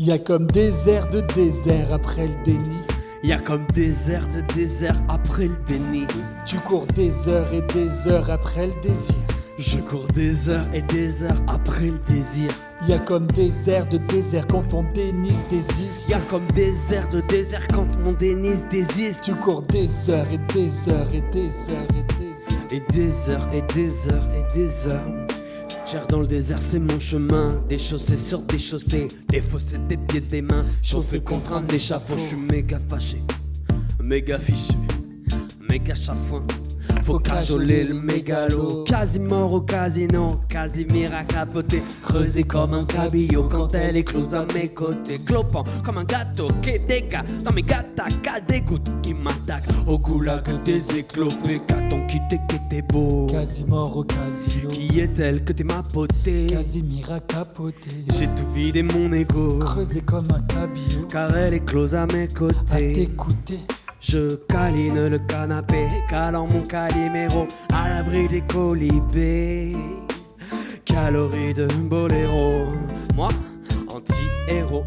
Y a comme des airs de désert après le déni. Y a comme des airs de désert après le déni. Tu cours des heures et des heures après le désir. Je cours des heures et des heures après le désir. Y a comme des airs de désert quand on dénise désiste. Y a comme des airs de désert quand mon dénise désiste. Tu cours des heures et des heures et des heures et des heures. Et des heures et des heures et des heures. J'erre dans le désert, c'est mon chemin. Des chaussées sur des chaussées, des fossés, des pieds, des mains. Chauffé contre un échafaud, je suis méga fâché, méga fichu, méga chafouin. Faut cajoler le mégalo. Quasi mort au casino, Casimir a capoté. Creusé comme un cabillaud quand elle éclose à mes côtés. Clopant comme un gâteau qui dégage dans mes gâtakas. Des gouttes qui m'attaquent au goulag des éclopés. Qu'as-t-on quitté qui était beau? Quasi mort au casino. Qui est-elle que t'es ma potée? Casimir a capoté. J'ai tout vidé mon ego, Creusé comme un cabillaud. car elle éclose à mes À côtés. t'écouter. Je câline le canapé, calant mon Calimero à l'abri des colibés. Calories de boléro, moi, anti-héros.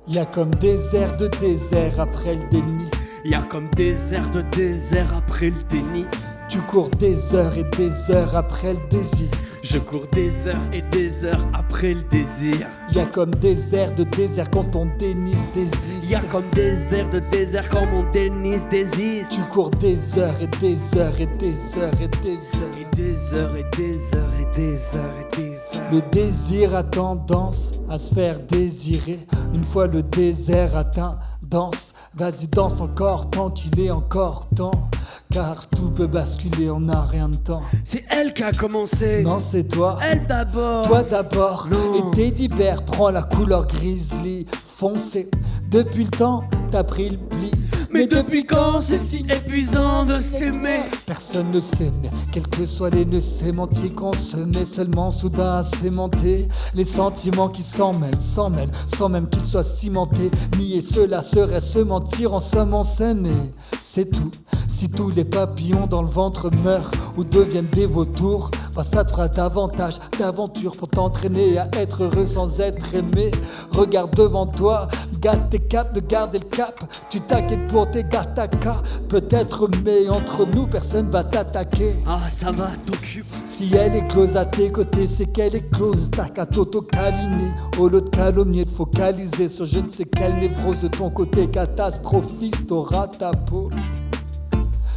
Y a comme des airs de désert après le déni. Y a comme des airs de désert après le déni. Tu cours des heures et des heures après le désir. Je cours des heures et des heures après le désir. Y a comme des airs de désert quand on dénise désiste. Y a comme des airs de désert quand mon dénise désiste. Tu cours des heures et des heures et des heures et des heures. Et des heures et des heures et des heures et des heures. Le désir a tendance à se faire désirer. Une fois le désert atteint, danse. Vas-y, danse encore tant qu'il est encore temps. Car tout peut basculer, on n'a rien de temps. C'est elle qui a commencé. Non, c'est toi. Elle d'abord. Toi d'abord. Non. Et Teddy Bear prend la couleur grizzly foncé. Depuis le temps, t'as pris le pli. Mais depuis quand c'est si épuisant de s'aimer? Personne ne s'aime, quels que soient les nœuds sémantiques, on se met seulement soudain à sémenter les sentiments qui s'en mêlent, sans même qu'ils soient cimentés. Nier cela serait se mentir, en somme on s'aime et c'est tout. Si tous les papillons dans le ventre meurent ou deviennent des vautours, bah ça te fera davantage d'aventures pour t'entraîner à être heureux sans être aimé. Regarde devant toi, garde tes capes, de garder le cap. Tu t'inquiètes pour tes gatakas, peut-être, mais entre nous personne va t'attaquer. Ah ça va, t'occupe. Si elle est close à tes côtés, c'est qu'elle est close. T'as qu'à t'auto-câliner, au lieu de calomnier, de focaliser sur je ne sais quelle névrose de ton côté catastrophiste. T'auras ta peau,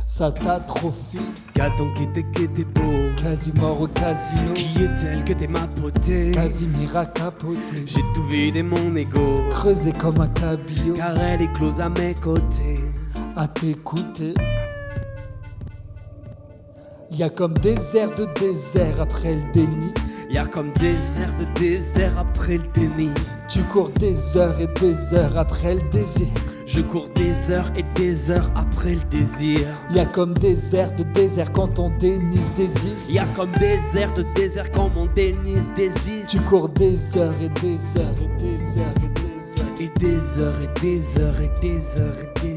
ça t'atrophie. Qu'a-t-on quitté qui était beau? Quasi mort au casino. Qui est-elle que t'es ma potée? Casimir a capoté. J'ai tout vidé mon ego, Creusé comme un cabillaud. car elle éclose à mes côtés. À t'écouter. Y a comme des airs de désert après le déni. Y a comme des airs de désert après le déni. Tu cours des heures et des heures après le désir. Je cours des heures et des heures après le désir. Y a comme des airs de désert quand on dénise désiste. Y a comme des airs de désert quand mon dénise désiste. Tu cours des heures et des heures et des heures et des heures. Et des heures et des heures et des heures et des heures.